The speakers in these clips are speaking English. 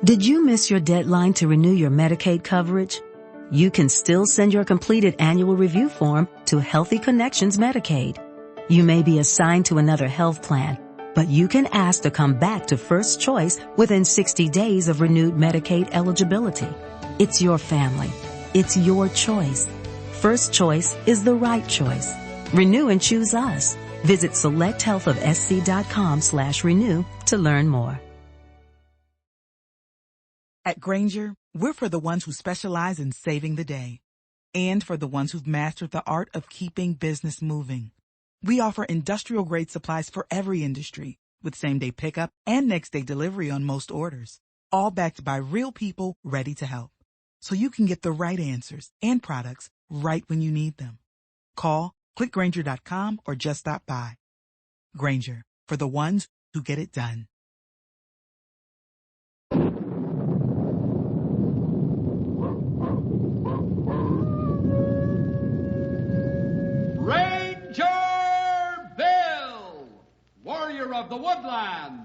Did you miss your deadline to renew your Medicaid coverage? You can still send your completed annual review form to Healthy Connections Medicaid. You may be assigned to another health plan, but you can ask to come back to First Choice within 60 days of renewed Medicaid eligibility. It's your family. It's your choice. First Choice is the right choice. Renew and choose us. Visit selecthealthofsc.com/renew to learn more. At Grainger, we're for the ones who specialize in saving the day and for the ones who've mastered the art of keeping business moving. We offer industrial-grade supplies for every industry with same-day pickup and next-day delivery on most orders, all backed by real people ready to help. So you can get the right answers and products right when you need them. Call, click Grainger.com, or just stop by. Grainger, for the ones who get it done. Ranger Bill, warrior of the woodland.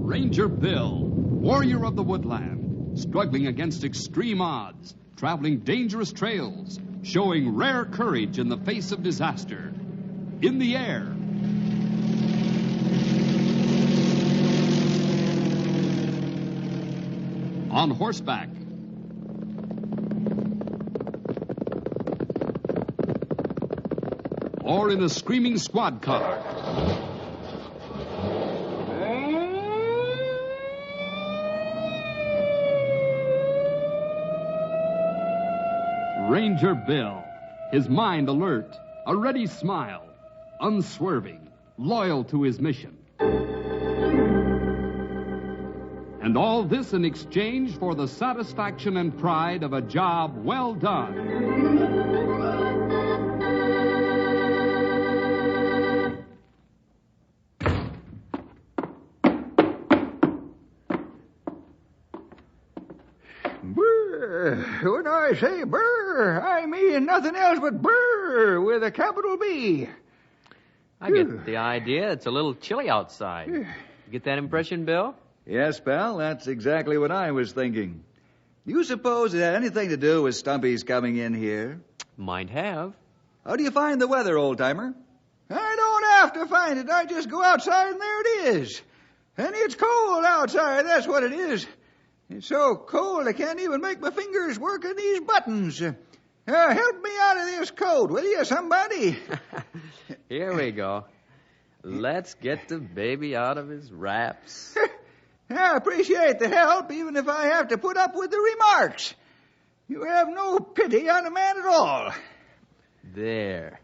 Ranger Bill, warrior of the woodland, struggling against extreme odds, traveling dangerous trails, showing rare courage in the face of disaster. In the air. On horseback. Or in a screaming squad car. Ranger Bill, his mind alert, a ready smile, unswerving, loyal to his mission. And all this in exchange for the satisfaction and pride of a job well done. When I say brr, I mean nothing else but brr with a capital B. I get the idea. It's a little chilly outside. You get that impression, Bill? Yes, pal, that's exactly what I was thinking. Do you suppose it had anything to do with Stumpy's coming in here? Might have. How do you find the weather, old-timer? I don't have to find it. I just go outside and there it is. And it's cold outside, that's what it is. It's so cold I can't even make my fingers work in these buttons. Help me out of this coat, will you, somebody? Here we go. Let's get the baby out of his wraps. I appreciate the help, even if I have to put up with the remarks. You have no pity on a man at all. There.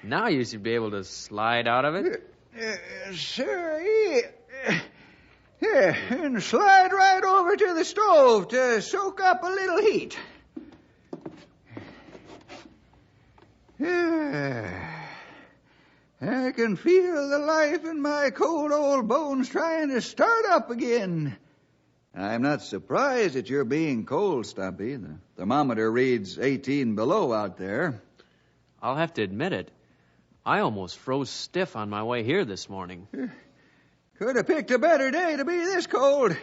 Now you should be able to slide out of it. Sir, and slide right over to the stove to soak up a little heat. I can feel the life in my cold old bones trying to start up again. I'm not surprised at your being cold, Stumpy. The thermometer reads 18 below out there. I'll have to admit it. I almost froze stiff on my way here this morning. Could have picked a better day to be this cold.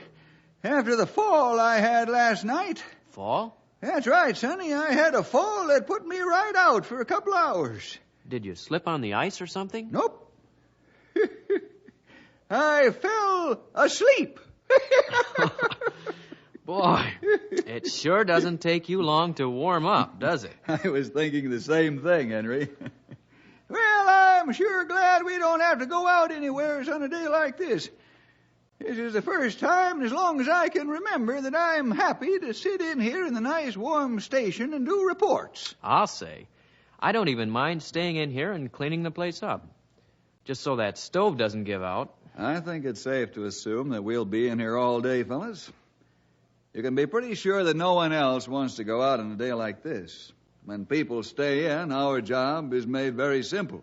After the fall I had last night. Fall? That's right, Sonny. I had a fall that put me right out for a couple hours. Did you slip on the ice or something? Nope. I fell asleep. Boy, it sure doesn't take you long to warm up, does it? I was thinking the same thing, Henry. Well, I'm sure glad we don't have to go out anywhere on a day like this. This is the first time in as long as I can remember that I'm happy to sit in here in the nice warm station and do reports. I'll say. I don't even mind staying in here and cleaning the place up. Just so that stove doesn't give out. I think it's safe to assume that we'll be in here all day, fellas. You can be pretty sure that no one else wants to go out on a day like this. When people stay in, our job is made very simple.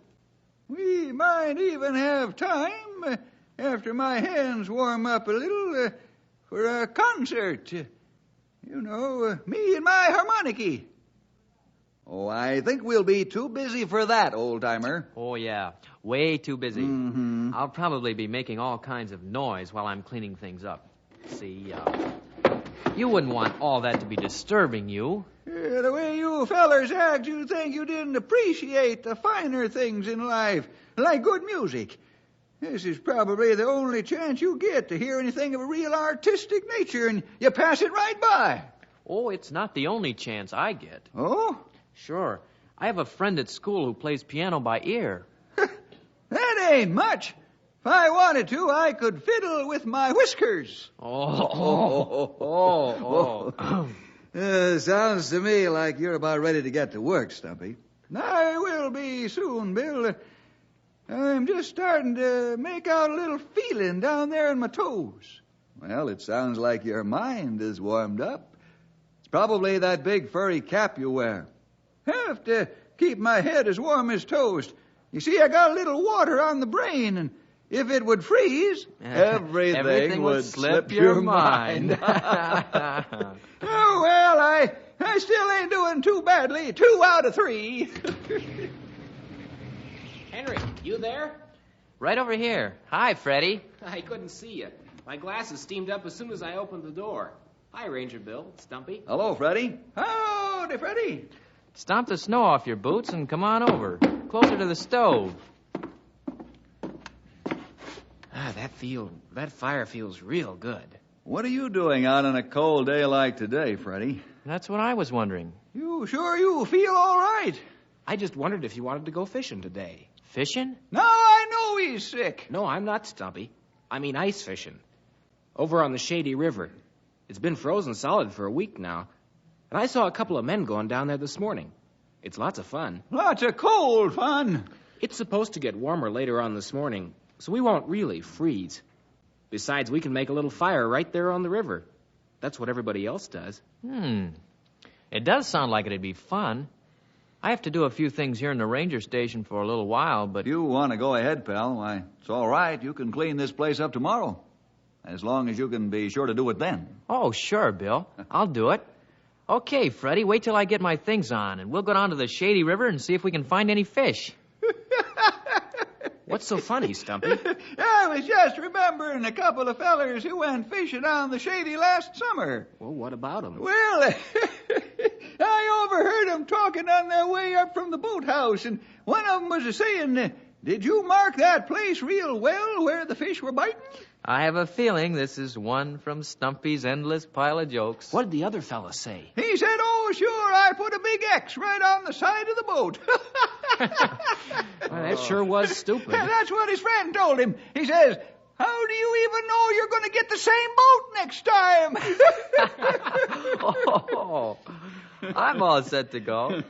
We might even have time, after my hands warm up a little, for a concert. You know, me and my harmonica. Oh, I think we'll be too busy for that, old-timer. Oh, yeah. Way too busy. Mm-hmm. I'll probably be making all kinds of noise while I'm cleaning things up. See, you wouldn't want all that to be disturbing you. The way you fellers act, you'd think you didn't appreciate the finer things in life, like good music. This is probably the only chance you get to hear anything of a real artistic nature, and you pass it right by. Oh, it's not the only chance I get. Oh? Sure. I have a friend at school who plays piano by ear. That ain't much. If I wanted to, I could fiddle with my whiskers. Sounds to me like you're about ready to get to work, Stumpy. I will be soon, Bill. I'm just starting to make out a little feeling down there in my toes. Well, it sounds like your mind is warmed up. It's probably that big furry cap you wear. Have to keep my head as warm as toast. You see, I got a little water on the brain, and if it would freeze, everything would slip your mind. Oh, well, I still ain't doing too badly. 2 out of 3. Henry, you there? Right over here. Hi, Freddie. I couldn't see you. My glasses steamed up as soon as I opened the door. Hi, Ranger Bill. Stumpy. Hello, Freddie. Howdy, Freddie. Stomp the snow off your boots and come on over. Closer to the stove. That fire feels real good. What are you doing out on a cold day like today, Freddie? That's what I was wondering. You feel all right? I just wondered if you wanted to go fishing today. Fishing? Now I know he's sick. No, I'm not, Stumpy. I mean ice fishing. Over on the Shady River. It's been frozen solid for a week now. And I saw a couple of men going down there this morning. It's lots of fun. Lots of cold fun. It's supposed to get warmer later on this morning, so we won't really freeze. Besides, we can make a little fire right there on the river. That's what everybody else does. It does sound like it'd be fun. I have to do a few things here in the ranger station for a little while, but... You want to go ahead, pal. Why, it's all right. You can clean this place up tomorrow. As long as you can be sure to do it then. Oh, sure, Bill. I'll do it. Okay, Freddie, wait till I get my things on, and we'll go down to the Shady River and see if we can find any fish. What's so funny, Stumpy? I was just remembering a couple of fellers who went fishing on the Shady last summer. Well, what about them? Well, I overheard them talking on their way up from the boathouse, and one of them was saying, did you mark that place real well where the fish were biting? I have a feeling this is one from Stumpy's endless pile of jokes. What did the other fella say? He said, oh, sure, I put a big X right on the side of the boat. Well, that sure was stupid. That's what his friend told him. He says, how do you even know you're going to get the same boat next time? Oh, I'm all set to go.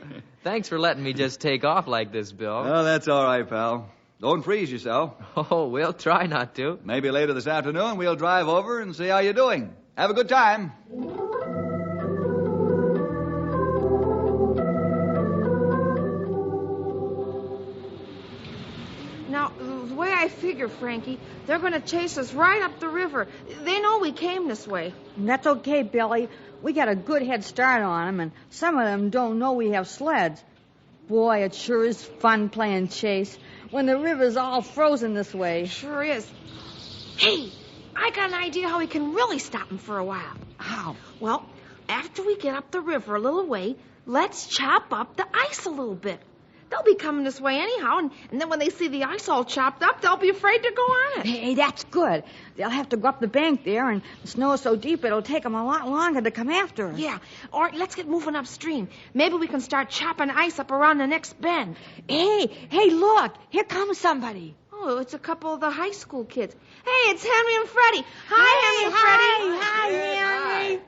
Thanks for letting me just take off like this, Bill. Oh, that's all right, pal. Don't freeze yourself. Oh, we'll try not to. Maybe later this afternoon we'll drive over and see how you're doing. Have a good time. Now, the way I figure, Frankie, they're going to chase us right up the river. They know we came this way. That's okay, Billy. We got a good head start on them, and some of them don't know we have sleds. Boy, it sure is fun playing chase when the river's all frozen this way. Sure is. Hey, I got an idea how we can really stop them for a while. How? Well, after we get up the river a little way, let's chop up the ice a little bit. They'll be coming this way anyhow, and then when they see the ice all chopped up, they'll be afraid to go on it. Hey, that's good. They'll have to go up the bank there, and the snow is so deep it'll take them a lot longer to come after us. Yeah, all right, let's get moving upstream. Maybe we can start chopping ice up around the next bend. Hey, look. Here comes somebody. Oh, it's a couple of the high school kids. Hey, it's Henry and Freddie. Hi, Henry and Freddie. Hi, Henry.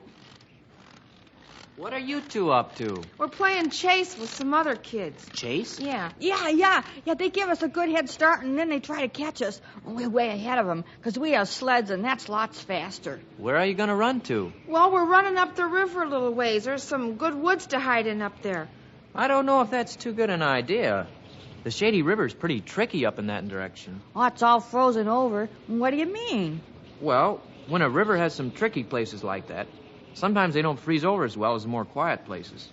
What are you two up to? We're playing chase with some other kids. Chase? Yeah. Yeah, they give us a good head start, and then they try to catch us. We're way ahead of them, because we have sleds, and that's lots faster. Where are you going to run to? Well, we're running up the river a little ways. There's some good woods to hide in up there. I don't know if that's too good an idea. The Shady River's pretty tricky up in that direction. Oh, it's all frozen over. What do you mean? Well, when a river has some tricky places like that, sometimes they don't freeze over as well as the more quiet places.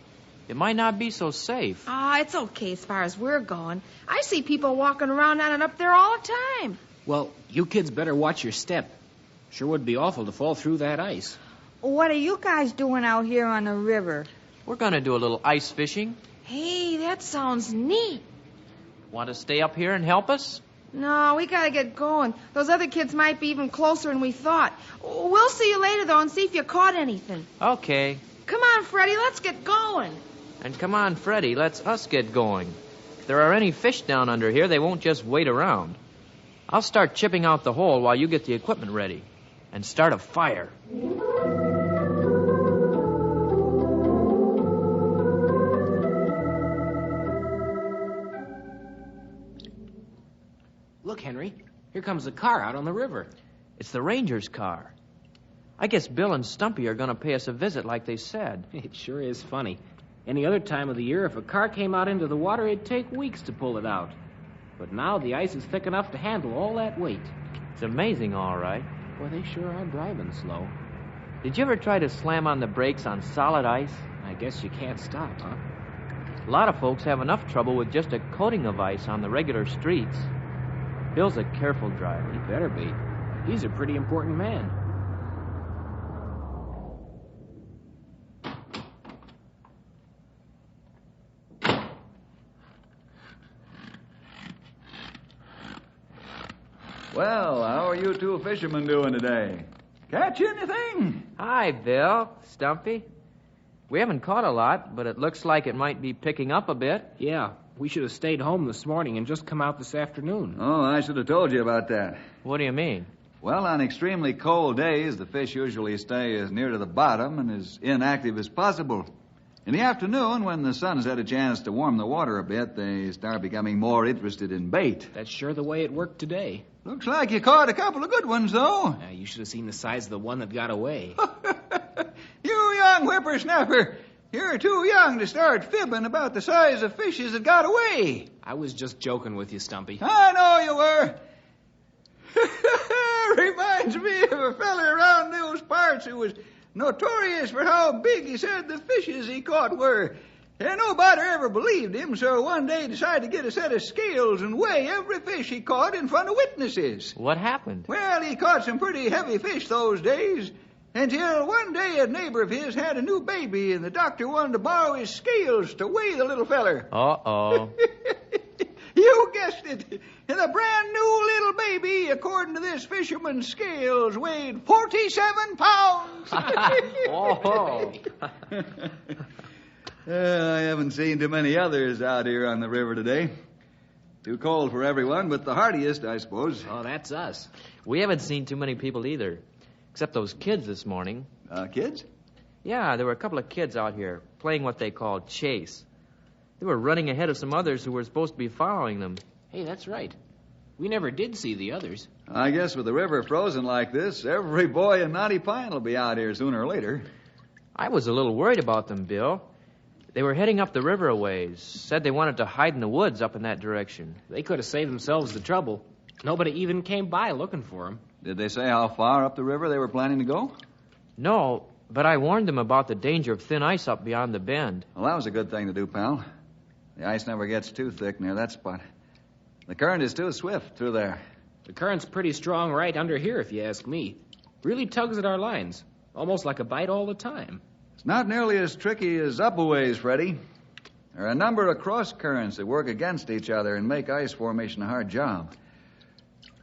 It might not be so safe. It's okay as far as we're going. I see people walking around down and up there all the time. Well, you kids better watch your step. Sure would be awful to fall through that ice. What are you guys doing out here on the river? We're going to do a little ice fishing. Hey, that sounds neat. Want to stay up here and help us? No, we gotta get going. Those other kids might be even closer than we thought. We'll see you later, though, and see if you caught anything. Okay. Come on, Freddie, let's get going. And come on, Freddie, let's us get going. If there are any fish down under here, they won't just wait around. I'll start chipping out the hole while you get the equipment ready. And start a fire. Look, Henry. Here comes a car out on the river. It's the ranger's car. I guess Bill and Stumpy are going to pay us a visit like they said. It sure is funny. Any other time of the year, if a car came out into the water, it'd take weeks to pull it out. But now the ice is thick enough to handle all that weight. It's amazing, all right. Boy, they sure are driving slow. Did you ever try to slam on the brakes on solid ice? I guess you can't stop, huh? A lot of folks have enough trouble with just a coating of ice on the regular streets. Bill's a careful driver. He better be. He's a pretty important man. Well, how are you two fishermen doing today? Catch anything? Hi, Bill. Stumpy. We haven't caught a lot, but it looks like it might be picking up a bit. Yeah, we should have stayed home this morning and just come out this afternoon. Oh, I should have told you about that. What do you mean? Well, on extremely cold days, the fish usually stay as near to the bottom and as inactive as possible. In the afternoon, when the sun's had a chance to warm the water a bit, they start becoming more interested in bait. That's sure the way it worked today. Looks like you caught a couple of good ones, though. You should have seen the size of the one that got away. You young whippersnapper. You're too young to start fibbing about the size of fishes that got away. I was just joking with you, Stumpy. I know you were. Reminds me of a feller around those parts who was notorious for how big he said the fishes he caught were. And nobody ever believed him, so one day he decided to get a set of scales and weigh every fish he caught in front of witnesses. What happened? Well, he caught some pretty heavy fish those days, until one day a neighbor of his had a new baby, and the doctor wanted to borrow his scales to weigh the little feller. Uh-oh. You guessed it. And the brand new little baby, according to this fisherman's scales, weighed 47 pounds. Oh. I haven't seen too many others out here on the river today. Too cold for everyone, but the hardiest, I suppose. Oh, that's us. We haven't seen too many people either, except those kids this morning. Kids? Yeah, there were a couple of kids out here playing what they called chase. They were running ahead of some others who were supposed to be following them. Hey, that's right. We never did see the others. I guess with the river frozen like this, every boy in Knotty Pine will be out here sooner or later. I was a little worried about them, Bill. They were heading up the river a ways. Said they wanted to hide in the woods up in that direction. They could have saved themselves the trouble. Nobody even came by looking for them. Did they say how far up the river they were planning to go? No, but I warned them about the danger of thin ice up beyond the bend. Well, that was a good thing to do, pal. The ice never gets too thick near that spot. The current is too swift through there. The current's pretty strong right under here, if you ask me. Really tugs at our lines. Almost like a bite all the time. It's not nearly as tricky as up a ways, Freddie. There are a number of cross currents that work against each other and make ice formation a hard job.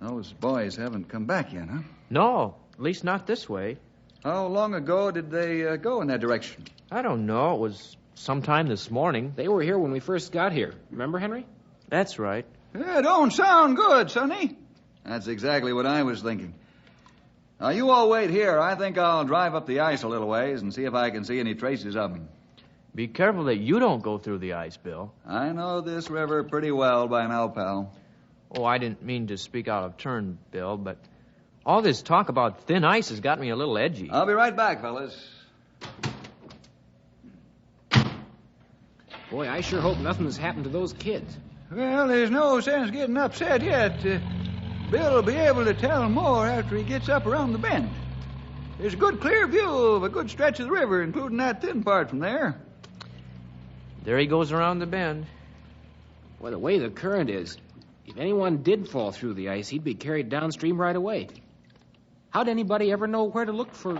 Those boys haven't come back yet, huh? No, at least not this way. How long ago did they go in that direction? I don't know. It was sometime this morning. They were here when we first got here. Remember, Henry? That's right. Yeah, don't sound good, Sonny. That's exactly what I was thinking. Now, you all wait here. I think I'll drive up the ice a little ways and see if I can see any traces of them. Be careful that you don't go through the ice, Bill. I know this river pretty well by now, pal. Oh, I didn't mean to speak out of turn, Bill, but all this talk about thin ice has got me a little edgy. I'll be right back, fellas. Boy, I sure hope nothing has happened to those kids. Well, there's no sense getting upset yet. Bill will be able to tell more after he gets up around the bend. There's a good clear view of a good stretch of the river, including that thin part from there. There he goes around the bend. Well, the way the current is, if anyone did fall through the ice, he'd be carried downstream right away. How'd anybody ever know where to look for...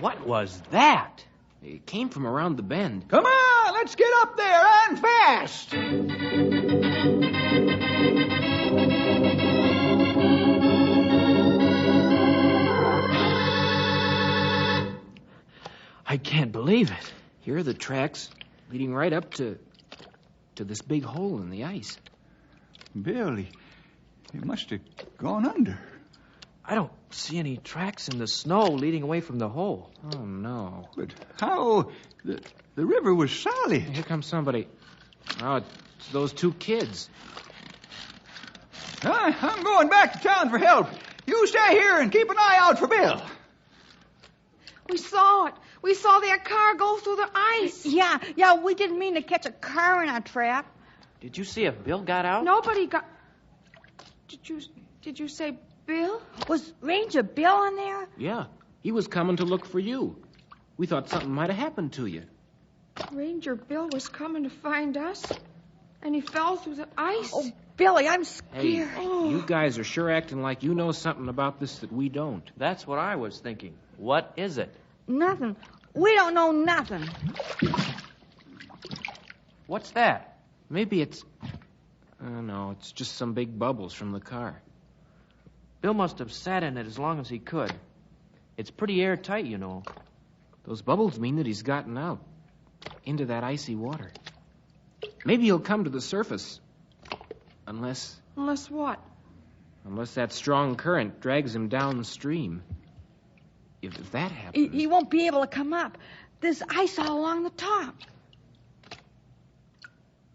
What was that? It came from around the bend. Come on, let's get up there and fast. I can't believe it. Here are the tracks leading right up to this big hole in the ice. Bill, he must have gone under. I don't see any tracks in the snow leading away from the hole. Oh, no. But how? The river was solid. Here comes somebody. Oh, it's those two kids. I'm going back to town for help. You stay here and keep an eye out for Bill. We saw it. We saw that car go through the ice. Yeah, we didn't mean to catch a car in our trap. Did you see if Bill got out? Nobody got... Did you say Bill? Was Ranger Bill in there? Yeah, he was coming to look for you. We thought something might have happened to you. Ranger Bill was coming to find us, and he fell through the ice. Oh, Billy, I'm scared. Hey, you guys are sure acting like you know something about this that we don't. That's what I was thinking. What is it? Nothing. We don't know nothing. What's that? Maybe it's... Oh, no, it's just some big bubbles from the car. Bill must have sat in it as long as he could. It's pretty airtight, you know. Those bubbles mean that he's gotten out into that icy water. Maybe he'll come to the surface. Unless... Unless what? Unless that strong current drags him downstream. If that happens... He won't be able to come up. There's ice all along the top.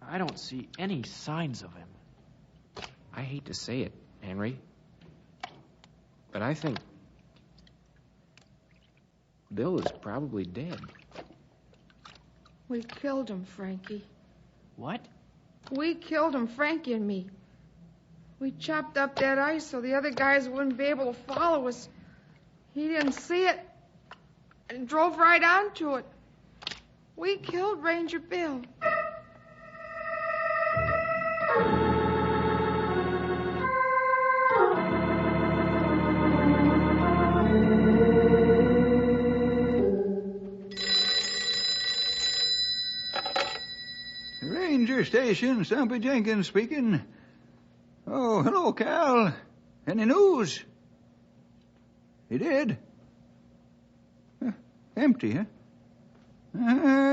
I don't see any signs of him. I hate to say it, Henry, but I think Bill is probably dead. We killed him, Frankie. What? We killed him, Frankie and me. We chopped up that ice so the other guys wouldn't be able to follow us. He didn't see it and drove right onto it. We killed Ranger Bill. Ranger Station, Stumpy Jenkins speaking. Oh, hello, Cal. Any news? He did? Empty, huh?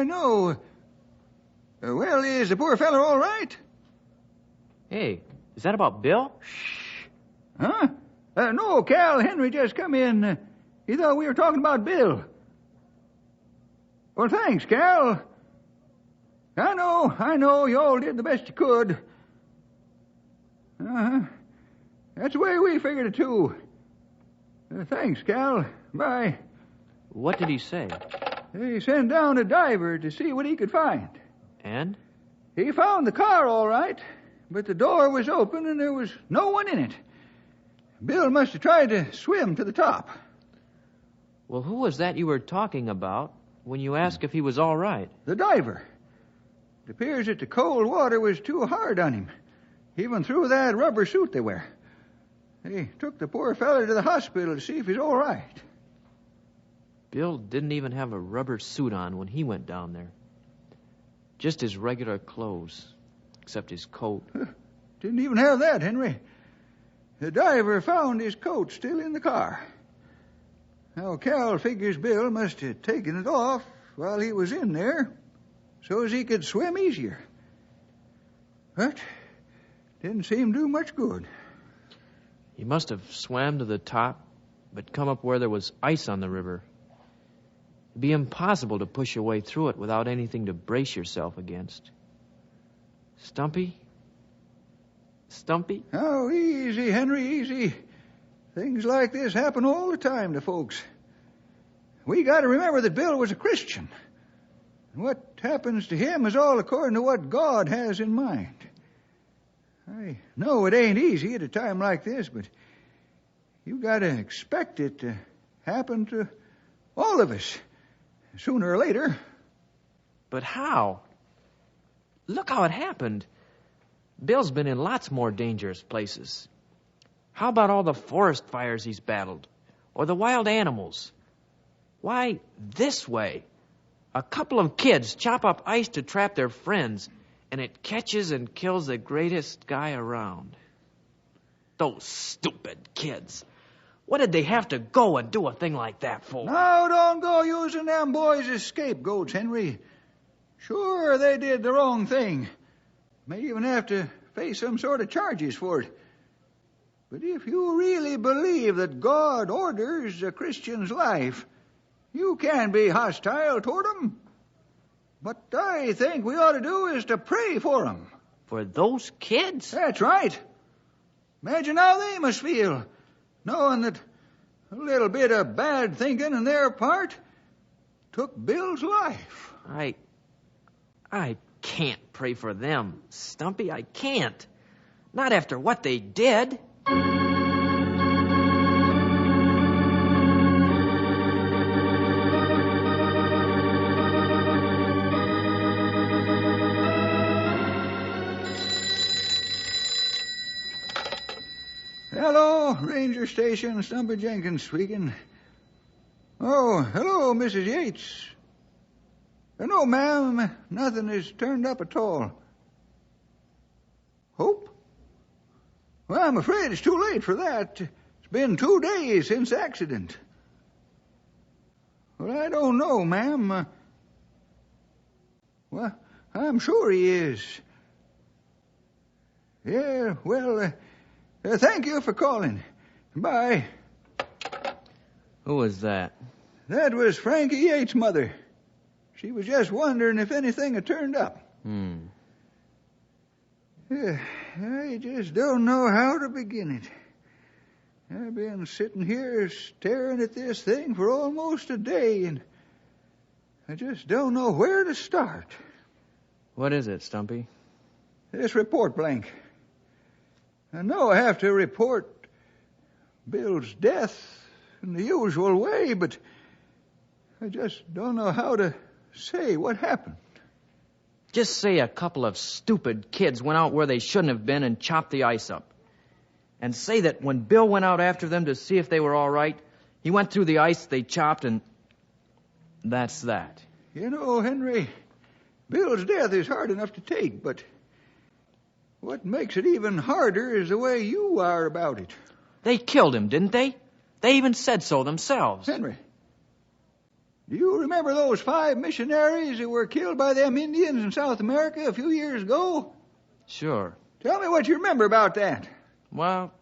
No. Well, is the poor feller all right? Hey, is that about Bill? Huh? No, Cal. Henry just come in. He thought we were talking about Bill. Well, thanks, Cal. I know. You all did the best you could. That's the way we figured it, too. Thanks, Cal. Bye. What did he say? He sent down a diver to see what he could find. And? He found the car all right, but the door was open and there was no one in it. Bill must have tried to swim to the top. Well, who was that you were talking about when you asked if he was all right? The diver. It appears that the cold water was too hard on him, even through that rubber suit they wear. They took the poor feller to the hospital to see if he's all right. Bill didn't even have a rubber suit on when he went down there. Just his regular clothes, except his coat. Didn't even have that, Henry. The diver found his coat still in the car. Now, Cal figures Bill must have taken it off while he was in there so as he could swim easier. But didn't seem to do much good. He must have swam to the top, but come up where there was ice on the river. It'd be impossible to push your way through it without anything to brace yourself against. Stumpy? Stumpy? Oh, easy, Henry, easy. Things like this happen all the time to folks. We got to remember that Bill was a Christian. And what happens to him is all according to what God has in mind. I know it ain't easy at a time like this, but you got to expect it to happen to all of us, sooner or later. But how? Look how it happened. Bill's been in lots more dangerous places. How about all the forest fires he's battled? Or the wild animals? Why, this way. A couple of kids chop up ice to trap their friends, and it catches and kills the greatest guy around. Those stupid kids. What did they have to go and do a thing like that for? Now, don't go using them boys as scapegoats, Henry. Sure, they did the wrong thing. May even have to face some sort of charges for it. But if you really believe that God orders a Christian's life, you can't be hostile toward them. What I think we ought to do is to pray for them. For those kids? That's right. Imagine how they must feel, knowing that a little bit of bad thinking on their part took Bill's life. I can't pray for them, Stumpy. I can't. Not after what they did. Hello, Ranger Station, Stumpy Jenkins speaking. Oh, hello, Mrs. Yates. No, ma'am, nothing has turned up at all. Hope? Well, I'm afraid it's too late for that. It's been 2 days since the accident. Well, I don't know, ma'am. Well, I'm sure he is. Yeah, well, thank you for calling. Bye. Who was that? That was Frankie Yates' mother. She was just wondering if anything had turned up. I just don't know how to begin it. I've been sitting here staring at this thing for almost a day, and I just don't know where to start. What is it, Stumpy? This report blank. I know I have to report Bill's death in the usual way, but I just don't know how to say what happened. Just say a couple of stupid kids went out where they shouldn't have been and chopped the ice up. And say that when Bill went out after them to see if they were all right, he went through the ice they chopped, and that's that. You know, Henry, Bill's death is hard enough to take, but what makes it even harder is the way you are about it. They killed him, didn't they? They even said so themselves. Henry, do you remember those 5 missionaries who were killed by them Indians in South America a few years ago? Sure. Tell me what you remember about that. Well,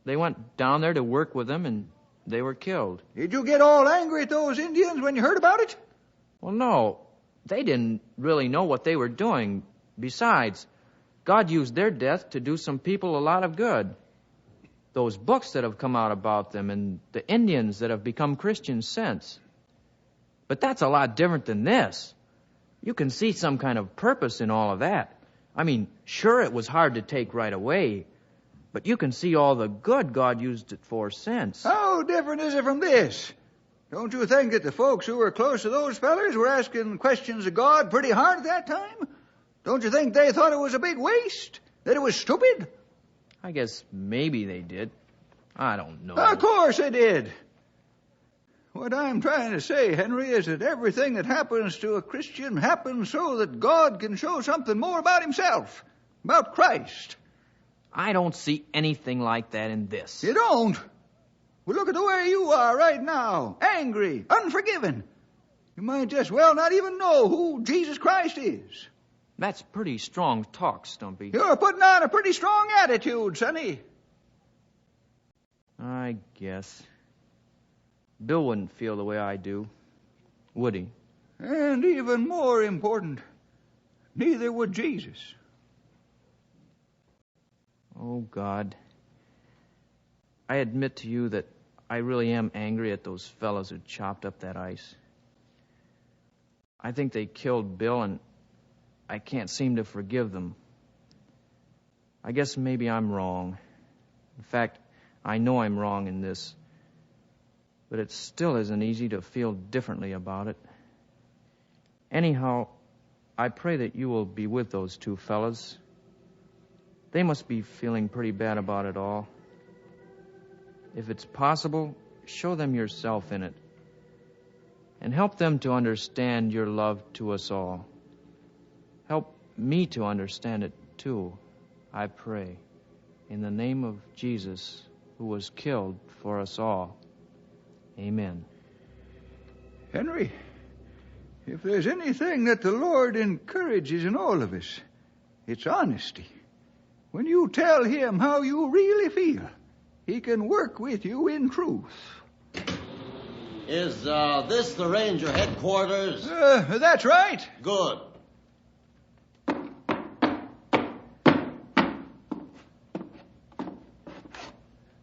they went down there to work with them, and they were killed. Did you get all angry at those Indians when you heard about it? Well, no. They didn't really know what they were doing. Besides, God used their death to do some people a lot of good. Those books that have come out about them and the Indians that have become Christians since. But that's a lot different than this. You can see some kind of purpose in all of that. I mean, sure, it was hard to take right away, but you can see all the good God used it for since. How different is it from this? Don't you think that the folks who were close to those fellers were asking questions of God pretty hard at that time? Don't you think they thought it was a big waste? That it was stupid? I guess maybe they did. I don't know. Of course they did. What I'm trying to say, Henry, is that everything that happens to a Christian happens so that God can show something more about himself, about Christ. I don't see anything like that in this. You don't? Well, look at the way you are right now, angry, unforgiving. You might just well not even know who Jesus Christ is. That's pretty strong talk, Stumpy. You're putting on a pretty strong attitude, Sonny. I guess. Bill wouldn't feel the way I do, would he? And even more important, neither would Jesus. Oh, God. I admit to you that I really am angry at those fellows who chopped up that ice. I think they killed Bill, and I can't seem to forgive them. I guess maybe I'm wrong. In fact, I know I'm wrong in this. But it still isn't easy to feel differently about it. Anyhow, I pray that you will be with those two fellas. They must be feeling pretty bad about it all. If it's possible, show them yourself in it. And help them to understand your love to us all. Help me to understand it, too, I pray. In the name of Jesus, who was killed for us all. Amen. Henry, if there's anything that the Lord encourages in all of us, it's honesty. When you tell him how you really feel, he can work with you in truth. Is this the Ranger headquarters? That's right. Good.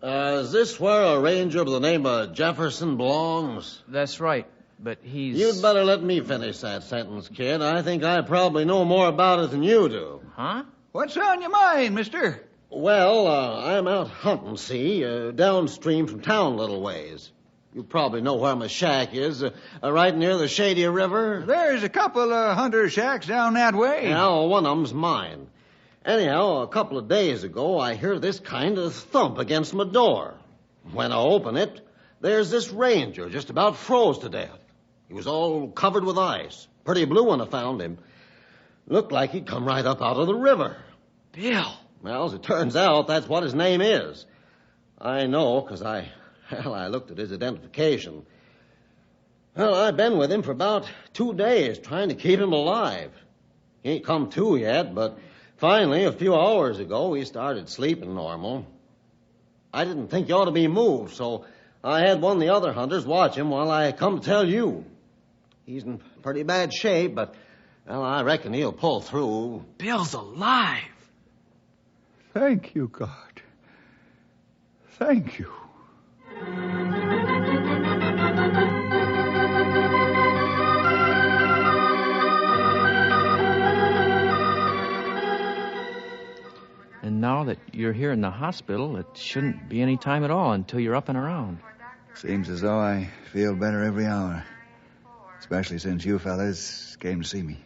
Is this where a ranger by the name of Jefferson belongs? That's right, but he's... You'd better let me finish that sentence, kid. I think I probably know more about it than you do. Huh? What's on your mind, mister? Well, I'm out hunting, see, downstream from town a little ways. You probably know where my shack is, right near the Shady River. There's a couple of hunter shacks down that way. Now, one of them's mine. Anyhow, a couple of days ago, I hear this kind of thump against my door. When I open it, there's this ranger just about froze to death. He was all covered with ice. Pretty blue when I found him. Looked like he'd come right up out of the river. Bill! Well, as it turns out, that's what his name is. I know, because I looked at his identification. Well, I've been with him for about 2 days, trying to keep him alive. He ain't come to yet, but finally, a few hours ago, he started sleeping normal. I didn't think he ought to be moved, so I had one of the other hunters watch him while I come to tell you. He's in pretty bad shape, but, well, I reckon he'll pull through. Bill's alive! Thank you, God. Thank you. And now that you're here in the hospital, it shouldn't be any time at all until you're up and around. Seems as though I feel better every hour. Especially since you fellas came to see me.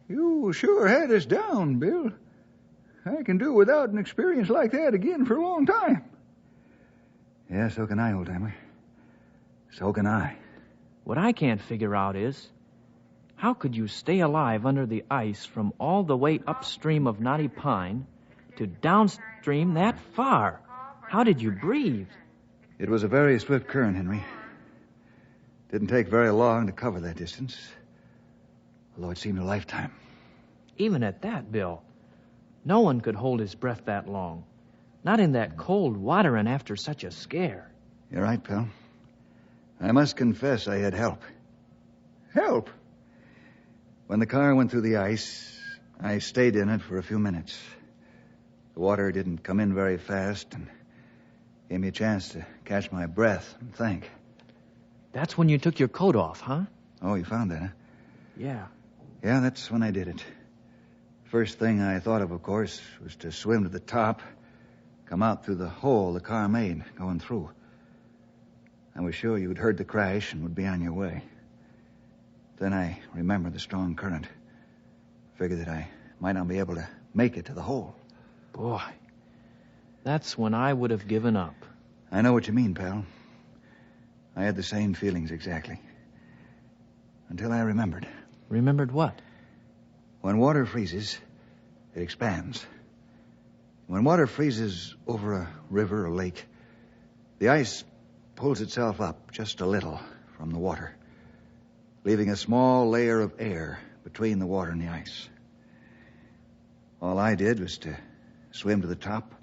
You sure had us down, Bill. I can do without an experience like that again for a long time. Yeah, so can I, old-timer. So can I. What I can't figure out is, how could you stay alive under the ice from all the way upstream of Knotty Pine to downstream that far? How did you breathe? It was a very swift current, Henry. Didn't take very long to cover that distance, although it seemed a lifetime. Even at that, Bill, no one could hold his breath that long. Not in that cold water and after such a scare. You're right, pal. I must confess I had help. Help? When the car went through the ice, I stayed in it for a few minutes. The water didn't come in very fast and gave me a chance to catch my breath and think. That's when you took your coat off, huh? Oh, you found that, huh? Yeah. Yeah, that's when I did it. First thing I thought of course, was to swim to the top, come out through the hole the car made going through. I was sure you'd heard the crash and would be on your way. Then I remembered the strong current. Figured that I might not be able to make it to the hole. Boy, that's when I would have given up. I know what you mean, pal. I had the same feelings exactly. Until I remembered. Remembered what? When water freezes, it expands. When water freezes over a river or lake, the ice pulls itself up just a little from the water, leaving a small layer of air between the water and the ice. All I did was to swim to the top.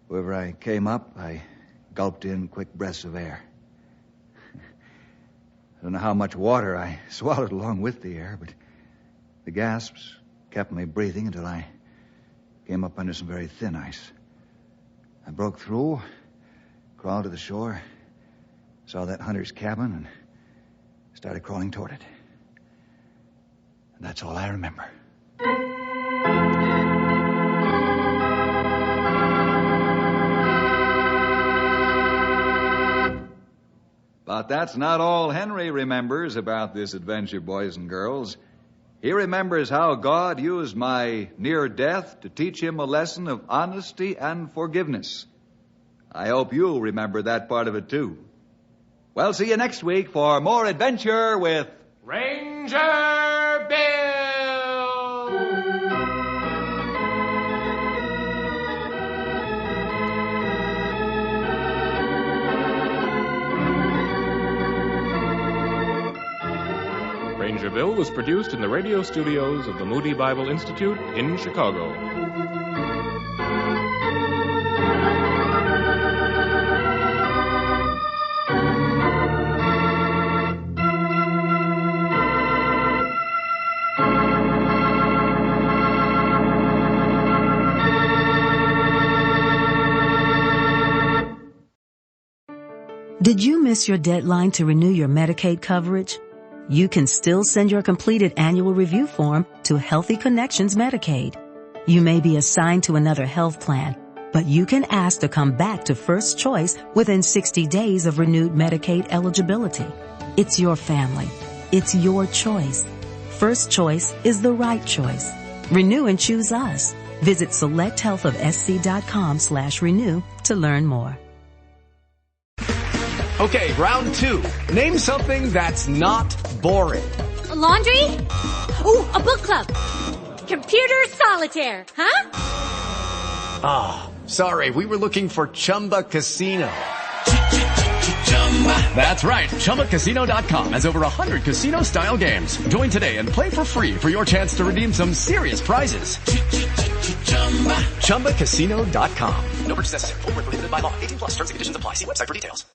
Wherever I came up, I gulped in quick breaths of air. I don't know how much water I swallowed along with the air, but the gasps kept me breathing until I came up under some very thin ice. I broke through, crawled to the shore, saw that hunter's cabin, and started crawling toward it. And that's all I remember. But that's not all Henry remembers about this adventure, boys and girls. He remembers how God used my near death to teach him a lesson of honesty and forgiveness. I hope you'll remember that part of it, too. Well, see you next week for more adventure with Ranger Bill! Ranger Bill was produced in the radio studios of the Moody Bible Institute in Chicago. Did you miss your deadline to renew your Medicaid coverage? You can still send your completed annual review form to Healthy Connections Medicaid. You may be assigned to another health plan, but you can ask to come back to First Choice within 60 days of renewed Medicaid eligibility. It's your family. It's your choice. First Choice is the right choice. Renew and choose us. Visit selecthealthofsc.com/renew to learn more. Okay, round two. Name something that's not boring. A laundry? Ooh, a book club. Computer solitaire, huh? Ah, sorry, we were looking for Chumba Casino. That's right, ChumbaCasino.com has over 100 casino-style games. Join today and play for free for your chance to redeem some serious prizes. ChumbaCasino.com. No purchase necessary. Void where prohibited by law. 18+ terms and conditions apply. See website for details.